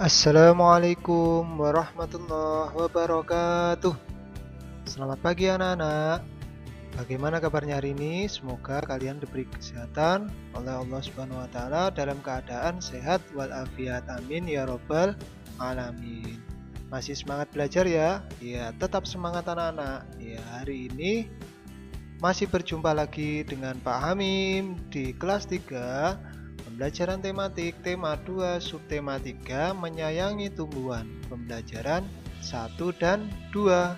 Assalamualaikum warahmatullahi wabarakatuh. Selamat pagi anak-anak. Bagaimana kabarnya hari ini? Semoga kalian diberi kesehatan oleh Allah Subhanahu wa taala dalam keadaan sehat walafiat. Amin ya robbal alamin. Masih semangat belajar ya? Ya, tetap semangat anak-anak. Ya, hari ini masih berjumpa lagi dengan Pak Hamim di kelas 3. Pembelajaran tematik tema 2 subtema 3 menyayangi tumbuhan. Pembelajaran 1 dan 2.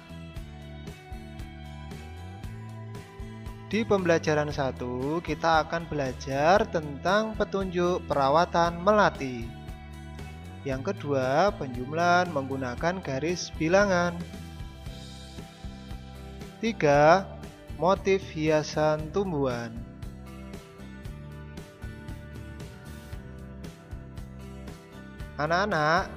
Di pembelajaran 1 kita akan belajar tentang petunjuk perawatan melati. Yang kedua, penjumlahan menggunakan garis bilangan. 3. Motif hiasan tumbuhan. Anak-anak,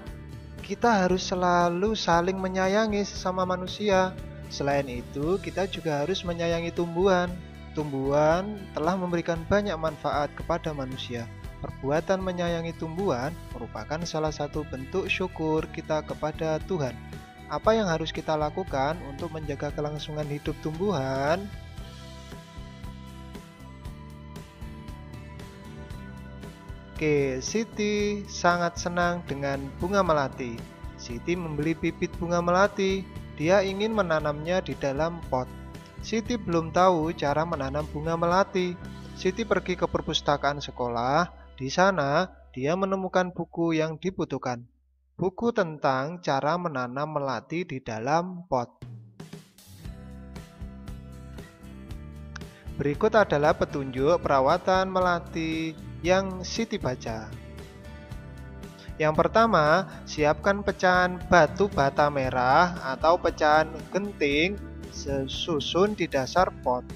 kita harus selalu saling menyayangi sesama manusia. Selain itu, kita juga harus menyayangi tumbuhan. Tumbuhan telah memberikan banyak manfaat kepada manusia. Perbuatan menyayangi tumbuhan merupakan salah satu bentuk syukur kita kepada Tuhan. Apa yang harus kita lakukan untuk menjaga kelangsungan hidup tumbuhan? Oke, Siti sangat senang dengan bunga melati. Siti membeli bibit bunga melati. Dia ingin menanamnya di dalam pot. Siti belum tahu cara menanam bunga melati. Siti pergi ke perpustakaan sekolah. Di sana, dia menemukan buku yang dibutuhkan. Buku tentang cara menanam melati di dalam pot. Berikut adalah petunjuk perawatan melati yang Siti baca. Yang pertama, siapkan pecahan batu bata merah atau pecahan genting sesusun di dasar pot.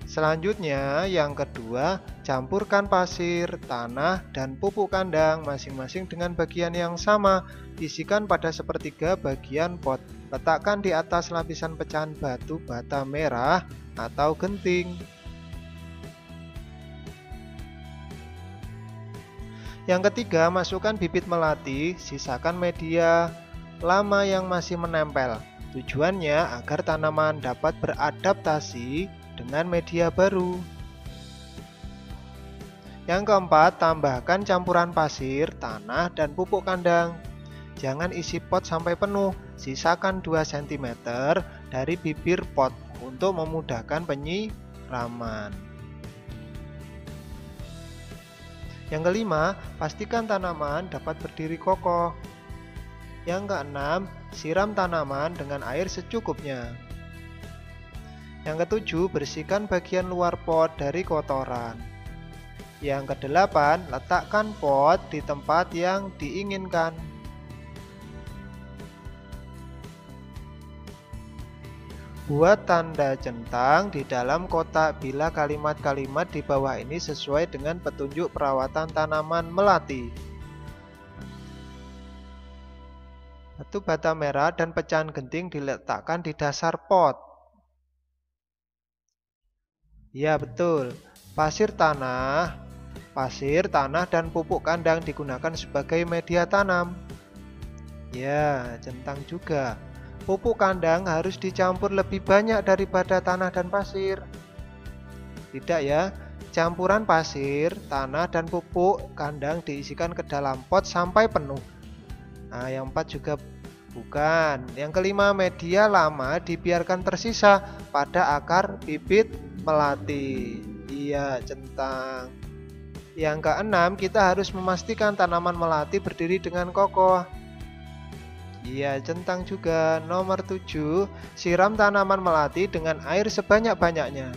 Selanjutnya, yang kedua, campurkan pasir, tanah, dan pupuk kandang masing-masing dengan bagian yang sama. Isikan pada sepertiga bagian pot. Letakkan di atas lapisan pecahan batu bata merah atau genting. Yang ketiga, masukkan bibit melati, sisakan media lama yang masih menempel. Tujuannya agar tanaman dapat beradaptasi dengan media baru. Yang keempat, tambahkan campuran pasir, tanah, dan pupuk kandang. Jangan isi pot sampai penuh, sisakan 2 cm dari bibir pot untuk memudahkan penyiraman. Yang kelima, pastikan tanaman dapat berdiri kokoh. Yang keenam, siram tanaman dengan air secukupnya. Yang ketujuh, bersihkan bagian luar pot dari kotoran. Yang kedelapan, letakkan pot di tempat yang diinginkan. Buat tanda centang di dalam kotak bila kalimat-kalimat di bawah ini sesuai dengan petunjuk perawatan tanaman melati. Batu bata merah dan pecahan genting diletakkan di dasar pot. Ya, betul. Pasir, tanah, dan pupuk kandang digunakan sebagai media tanam. Ya, centang juga. Pupuk kandang harus dicampur lebih banyak daripada tanah dan pasir. Tidak ya, campuran pasir, tanah, dan pupuk kandang diisikan ke dalam pot sampai penuh. Nah, yang 4 juga bukan. Yang kelima, media lama dibiarkan tersisa pada akar bibit melati. Iya, centang. Yang keenam, kita harus memastikan tanaman melati berdiri dengan kokoh. Iya, centang juga. Nomor 7, siram tanaman melati dengan air sebanyak-banyaknya.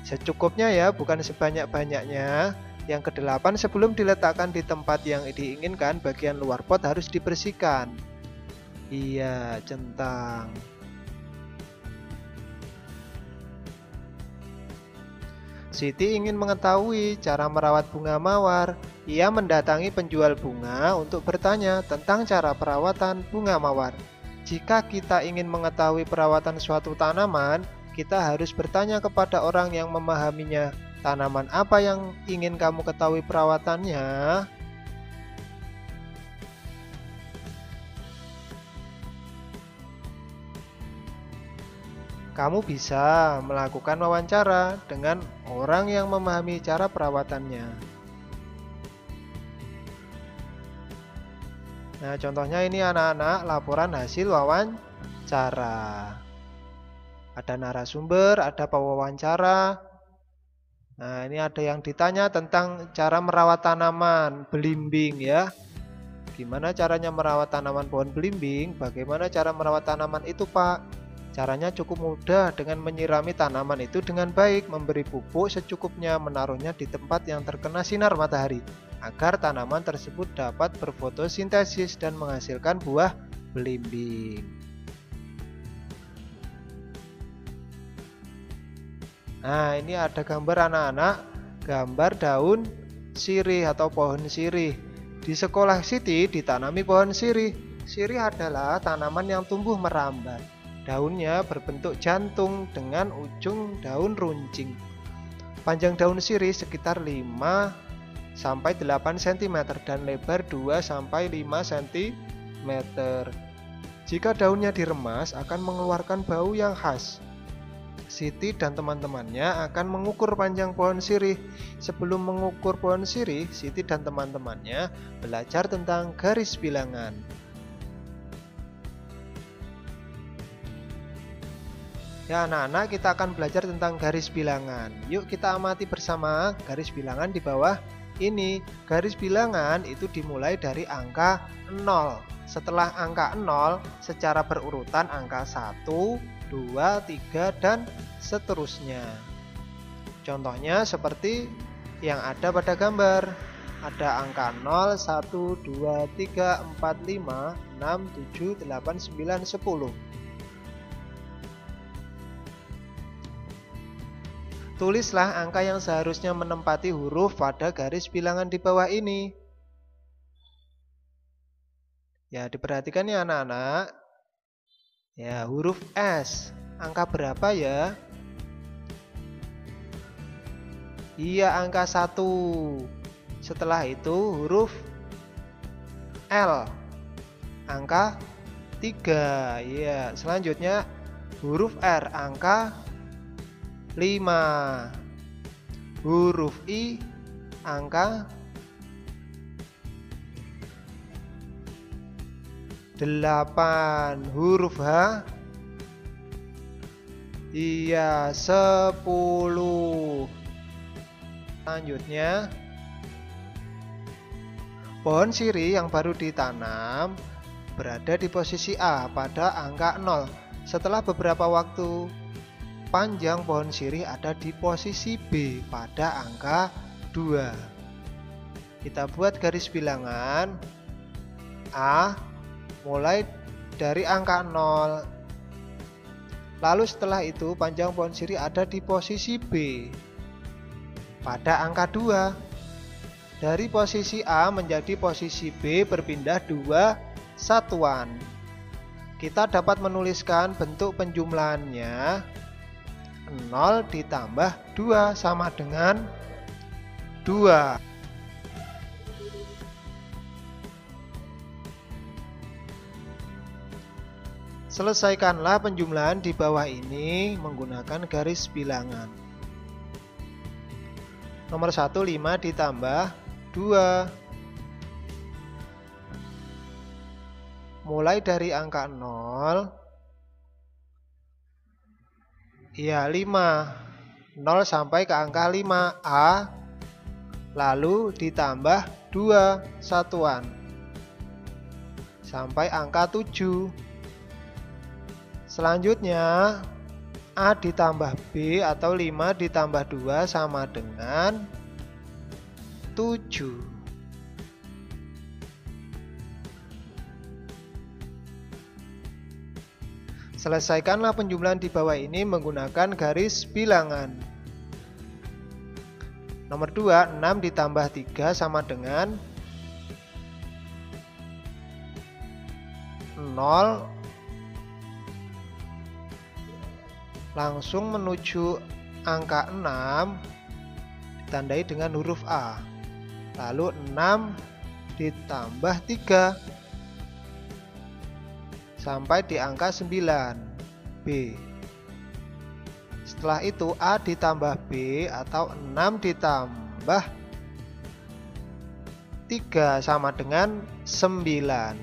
Secukupnya ya, bukan sebanyak-banyaknya. Yang kedelapan, sebelum diletakkan di tempat yang diinginkan, bagian luar pot harus dibersihkan. Iya, centang. Siti ingin mengetahui cara merawat bunga mawar. Ia mendatangi penjual bunga untuk bertanya tentang cara perawatan bunga mawar. Jika kita ingin mengetahui perawatan suatu tanaman, kita harus bertanya kepada orang yang memahaminya. Tanaman apa yang ingin kamu ketahui perawatannya? Kamu bisa melakukan wawancara dengan orang yang memahami cara perawatannya. Nah, contohnya ini anak-anak laporan hasil wawancara. Ada narasumber, ada pewawancara. Nah, ini ada yang ditanya tentang cara merawat tanaman belimbing ya. Gimana caranya merawat tanaman pohon belimbing? Bagaimana cara merawat tanaman itu, Pak? Caranya cukup mudah dengan menyirami tanaman itu dengan baik, memberi pupuk secukupnya, menaruhnya di tempat yang terkena sinar matahari, agar tanaman tersebut dapat berfotosintesis dan menghasilkan buah belimbing. Nah, ini ada gambar anak-anak, gambar daun sirih atau pohon sirih. Di sekolah Siti ditanami pohon sirih. Sirih adalah tanaman yang tumbuh merambat. Daunnya berbentuk jantung dengan ujung daun runcing. Panjang daun sirih sekitar 5 sampai 8 cm dan lebar 2 sampai 5 cm. Jika daunnya diremas akan mengeluarkan bau yang khas. Siti dan teman-temannya akan mengukur panjang pohon sirih. Sebelum mengukur pohon sirih, Siti dan teman-temannya belajar tentang garis bilangan. Ya anak-anak, kita akan belajar tentang garis bilangan. Yuk kita amati bersama garis bilangan di bawah ini. Garis bilangan itu dimulai dari angka 0. Setelah angka 0, secara berurutan angka 1, 2, 3, dan seterusnya. Contohnya seperti yang ada pada gambar. Ada angka 0, 1, 2, 3, 4, 5, 6, 7, 8, 9, 10. Tulislah angka yang seharusnya menempati huruf pada garis bilangan di bawah ini. Ya, diperhatikan ya anak-anak. Ya, huruf S. Angka berapa ya? Iya, angka 1. Setelah itu huruf L. Angka 3. Iya, selanjutnya huruf R. Angka 5. Huruf I. Angka 8. Huruf H. Iya, 10. Selanjutnya pohon sirih yang baru ditanam berada di posisi A pada angka 0. Setelah beberapa waktu, panjang pohon sirih ada di posisi B pada angka 2. Kita buat garis bilangan A mulai dari angka 0. Lalu setelah itu panjang pohon sirih ada di posisi B pada angka 2. Dari posisi A menjadi posisi B berpindah 2 satuan. Kita dapat menuliskan bentuk penjumlahannya 0 ditambah 2 sama dengan 2. Selesaikanlah penjumlahan di bawah ini menggunakan garis bilangan. Nomor 1, 5 ditambah 2. Mulai dari angka 0. Iya, 5. 0 sampai ke angka 5A. Lalu ditambah 2 satuan. Sampai angka 7. Selanjutnya A ditambah B atau 5 ditambah 2 sama dengan 7. Selesaikanlah penjumlahan di bawah ini menggunakan garis bilangan. Nomor 2, 6 ditambah 3 sama dengan 0. Langsung menuju angka 6 ditandai dengan huruf A. Lalu 6 ditambah 3 sampai di angka 9 B. Setelah itu A ditambah B atau 6 ditambah 3 sama dengan 9.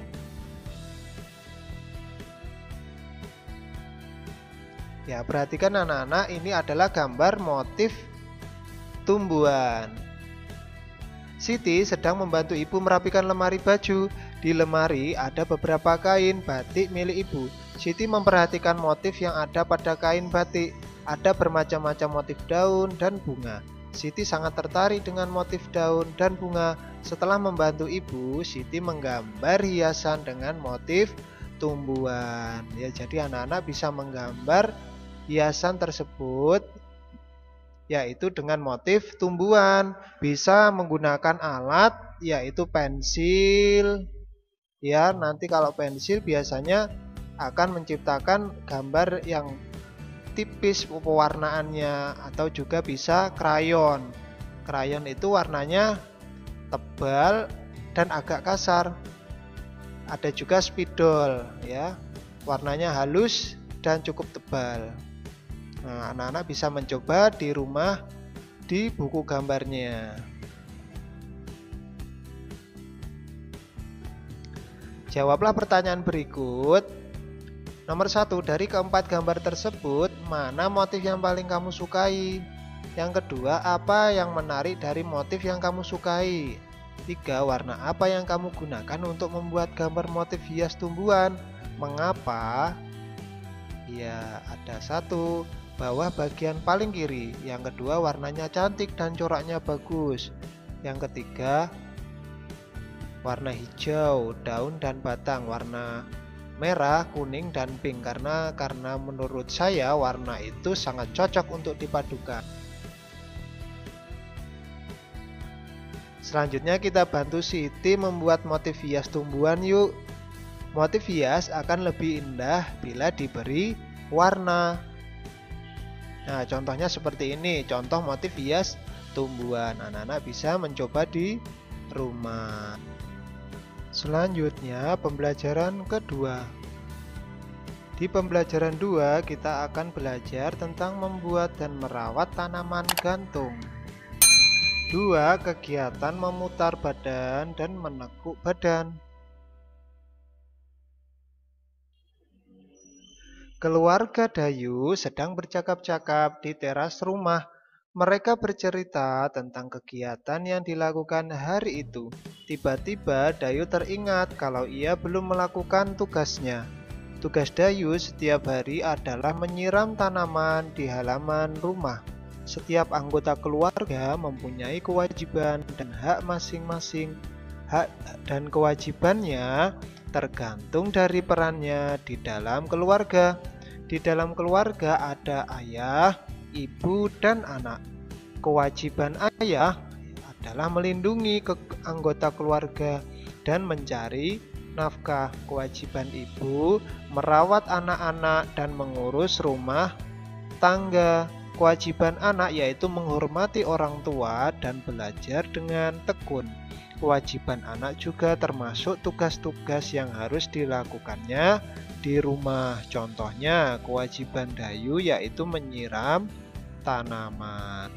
Ya, perhatikan anak-anak, ini adalah gambar motif tumbuhan. Siti sedang membantu ibu merapikan lemari baju. Di lemari ada beberapa kain batik milik ibu. Siti memperhatikan motif yang ada pada kain batik. Ada bermacam-macam motif daun dan bunga. Siti sangat tertarik dengan motif daun dan bunga. Setelah membantu ibu, Siti menggambar hiasan dengan motif tumbuhan. Ya, jadi anak-anak bisa menggambar hiasan tersebut yaitu dengan motif tumbuhan. Bisa menggunakan alat yaitu pensil. Ya, nanti kalau pensil biasanya akan menciptakan gambar yang tipis pewarnaannya, atau juga bisa krayon. Krayon itu warnanya tebal dan agak kasar. Ada juga spidol, ya, warnanya halus dan cukup tebal. Nah, anak-anak bisa mencoba di rumah di buku gambarnya. Jawablah pertanyaan berikut. Nomor 1, dari keempat gambar tersebut, mana motif yang paling kamu sukai? Yang kedua, apa yang menarik dari motif yang kamu sukai? 3, warna apa yang kamu gunakan untuk membuat gambar motif hias tumbuhan? Mengapa? Ya, ada 1, bawah bagian paling kiri. Yang kedua, warnanya cantik dan coraknya bagus. Yang ketiga, warna hijau, daun dan batang. Warna merah, kuning, dan pink. Karena menurut saya warna itu sangat cocok untuk dipadukan. Selanjutnya kita bantu Siti membuat motif hias tumbuhan yuk. Motif hias akan lebih indah bila diberi warna. Nah, contohnya seperti ini, contoh motif hias tumbuhan. Anak-anak bisa mencoba di rumah. Selanjutnya pembelajaran kedua. Di pembelajaran 2 kita akan belajar tentang membuat dan merawat tanaman gantung. 2, kegiatan memutar badan dan menekuk badan. Keluarga Dayu sedang bercakap-cakap di teras rumah. Mereka bercerita tentang kegiatan yang dilakukan hari itu. Tiba-tiba Dayu teringat kalau ia belum melakukan tugasnya. Tugas Dayu setiap hari adalah menyiram tanaman di halaman rumah. Setiap anggota keluarga mempunyai kewajiban dan hak masing-masing. Hak dan kewajibannya tergantung dari perannya di dalam keluarga. Di dalam keluarga ada ayah, ibu, dan anak. Kewajiban ayah adalah melindungi anggota keluarga dan mencari nafkah. Kewajiban ibu merawat anak-anak dan mengurus rumah tangga. Kewajiban anak yaitu menghormati orang tua dan belajar dengan tekun. Kewajiban anak juga termasuk tugas-tugas yang harus dilakukannya di rumah. Contohnya, kewajiban Dayu yaitu menyiram tanaman.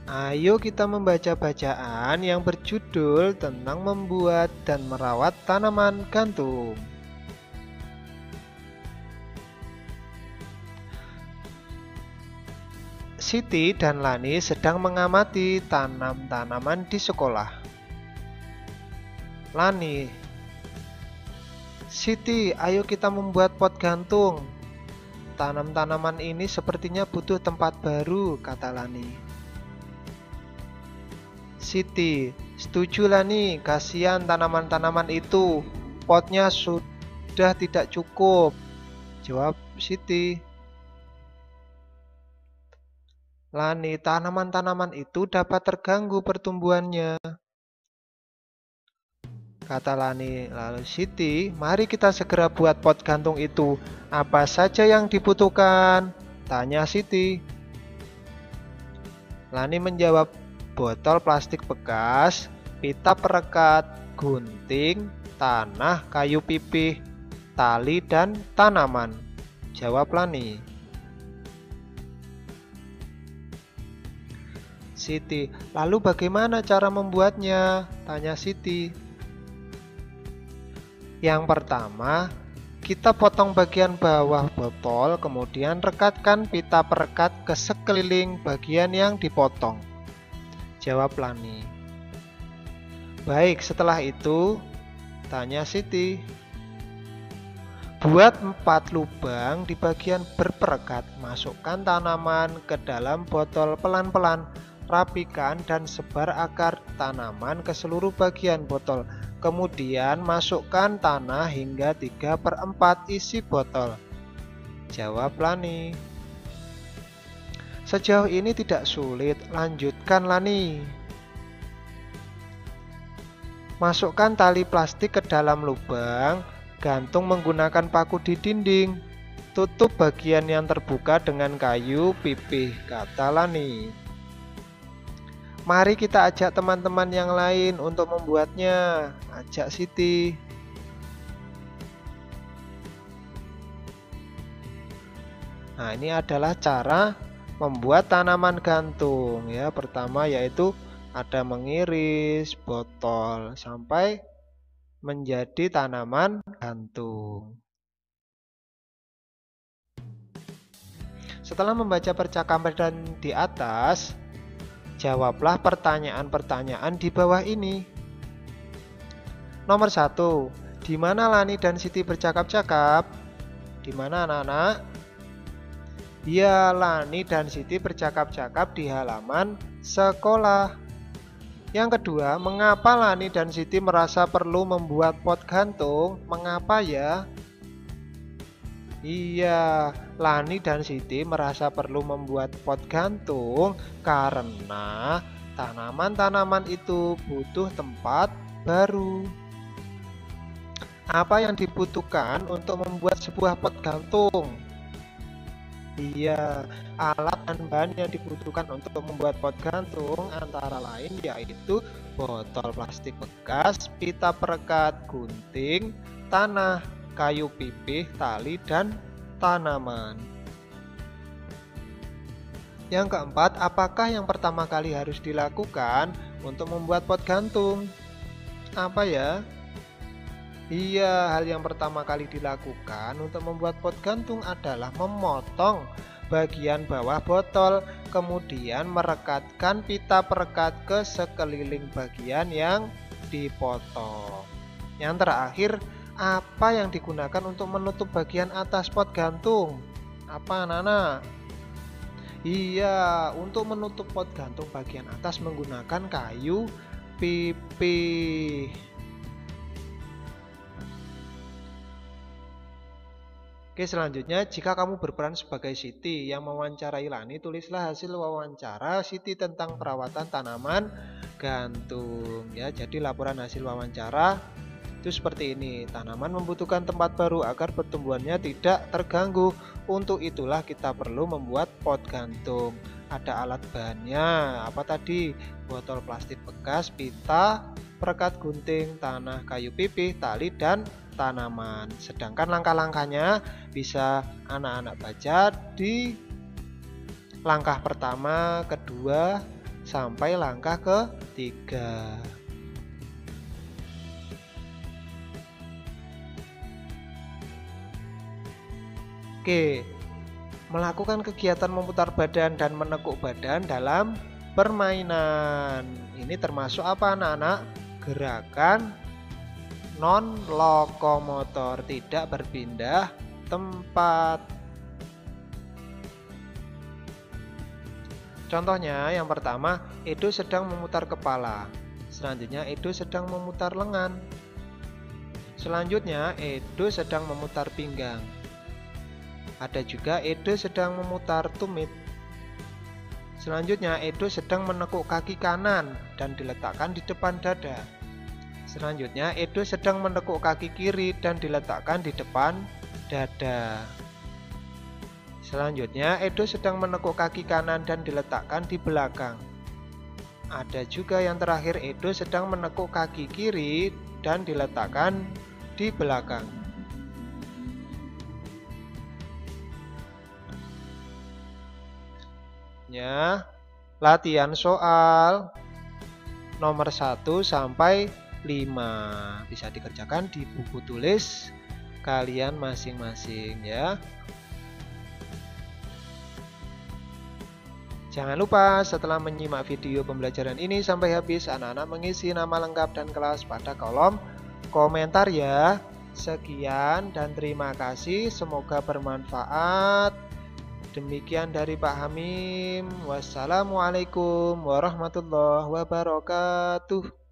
Ayo kita membaca bacaan yang berjudul tentang membuat dan merawat tanaman gantung. Siti dan Lani sedang mengamati tanam-tanaman di sekolah. Lani, Siti, ayo kita membuat pot gantung. Tanam-tanaman ini sepertinya butuh tempat baru, kata Lani. Siti, setuju Lani, kasihan tanaman-tanaman itu. Potnya sudah tidak cukup, jawab Siti. Lani, tanaman-tanaman itu dapat terganggu pertumbuhannya, kata Lani. Lalu Siti, mari kita segera buat pot gantung itu. Apa saja yang dibutuhkan? Tanya Siti. Lani menjawab, botol plastik bekas, pita perekat, gunting, tanah, kayu pipih, tali, dan tanaman? Jawab Lani. Siti, lalu bagaimana cara membuatnya? Tanya Siti. Yang pertama, kita potong bagian bawah botol, kemudian rekatkan pita perekat ke sekeliling bagian yang dipotong. Jawab Lani. Baik, setelah itu, tanya Siti. Buat 4 lubang di bagian berperekat, masukkan tanaman ke dalam botol pelan-pelan. Rapikan dan sebar akar tanaman ke seluruh bagian botol. Kemudian masukkan tanah hingga 3/4 isi botol. Jawab Lani. Sejauh ini tidak sulit, lanjutkan Lani. Masukkan tali plastik ke dalam lubang, gantung menggunakan paku di dinding. Tutup bagian yang terbuka dengan kayu pipih, kata Lani. Mari kita ajak teman-teman yang lain untuk membuatnya, ajak Siti. Nah, ini adalah cara membuat tanaman gantung ya. Pertama yaitu ada mengiris botol sampai menjadi tanaman gantung. Setelah membaca percakapan di atas, jawablah pertanyaan-pertanyaan di bawah ini. Nomor 1, di mana Lani dan Siti bercakap-cakap? Di mana anak-anak? Ya, Lani dan Siti bercakap-cakap di halaman sekolah. Yang kedua, mengapa Lani dan Siti merasa perlu membuat pot gantung? Mengapa ya? Iya, Lani dan Siti merasa perlu membuat pot gantung karena tanaman-tanaman itu butuh tempat baru. Apa yang dibutuhkan untuk membuat sebuah pot gantung? Iya, alat dan bahan yang dibutuhkan untuk membuat pot gantung antara lain yaitu botol plastik bekas, pita perekat, gunting, tanah, kayu pipih, tali, dan tanaman. Yang keempat, apakah yang pertama kali harus dilakukan untuk membuat pot gantung? Apa ya? Iya, hal yang pertama kali dilakukan untuk membuat pot gantung adalah memotong bagian bawah botol, kemudian merekatkan pita perekat ke sekeliling bagian yang dipotong. Yang terakhir, apa yang digunakan untuk menutup bagian atas pot gantung? Apa anak-anak? Iya, untuk menutup pot gantung bagian atas menggunakan kayu pipih. Oke, selanjutnya jika kamu berperan sebagai Siti yang mewawancarai Lani, tulislah hasil wawancara Siti tentang perawatan tanaman gantung. Ya, jadi laporan hasil wawancara itu seperti ini. Tanaman membutuhkan tempat baru agar pertumbuhannya tidak terganggu. Untuk itulah kita perlu membuat pot gantung. Ada alat bahannya, apa tadi? Botol plastik bekas, pita, perekat gunting, tanah, kayu pipih, tali, dan tanaman. Sedangkan langkah-langkahnya bisa anak-anak baca di langkah pertama, kedua, sampai langkah ketiga. Oke, melakukan kegiatan memutar badan dan menekuk badan dalam permainan. Ini termasuk apa anak-anak? Gerakan non-lokomotor, tidak berpindah tempat. Contohnya yang pertama, Edo sedang memutar kepala. Selanjutnya Edo sedang memutar lengan. Selanjutnya Edo sedang memutar pinggang. Ada juga Edo sedang memutar tumit. Selanjutnya Edo sedang menekuk kaki kanan dan diletakkan di depan dada. Selanjutnya Edo sedang menekuk kaki kiri dan diletakkan di depan dada. Selanjutnya Edo sedang menekuk kaki kanan dan diletakkan di belakang. Ada juga yang terakhir, Edo sedang menekuk kaki kiri dan diletakkan di belakang. videonya latihan soal nomor 1 sampai 5. Bisa dikerjakan di buku tulis kalian masing-masing ya. Jangan lupa setelah menyimak video pembelajaran ini sampai habis, anak-anak mengisi nama lengkap dan kelas pada kolom komentar ya. Sekian dan terima kasih, semoga bermanfaat. Demikian dari Pak Hamim. Wassalamualaikum warahmatullahi wabarakatuh.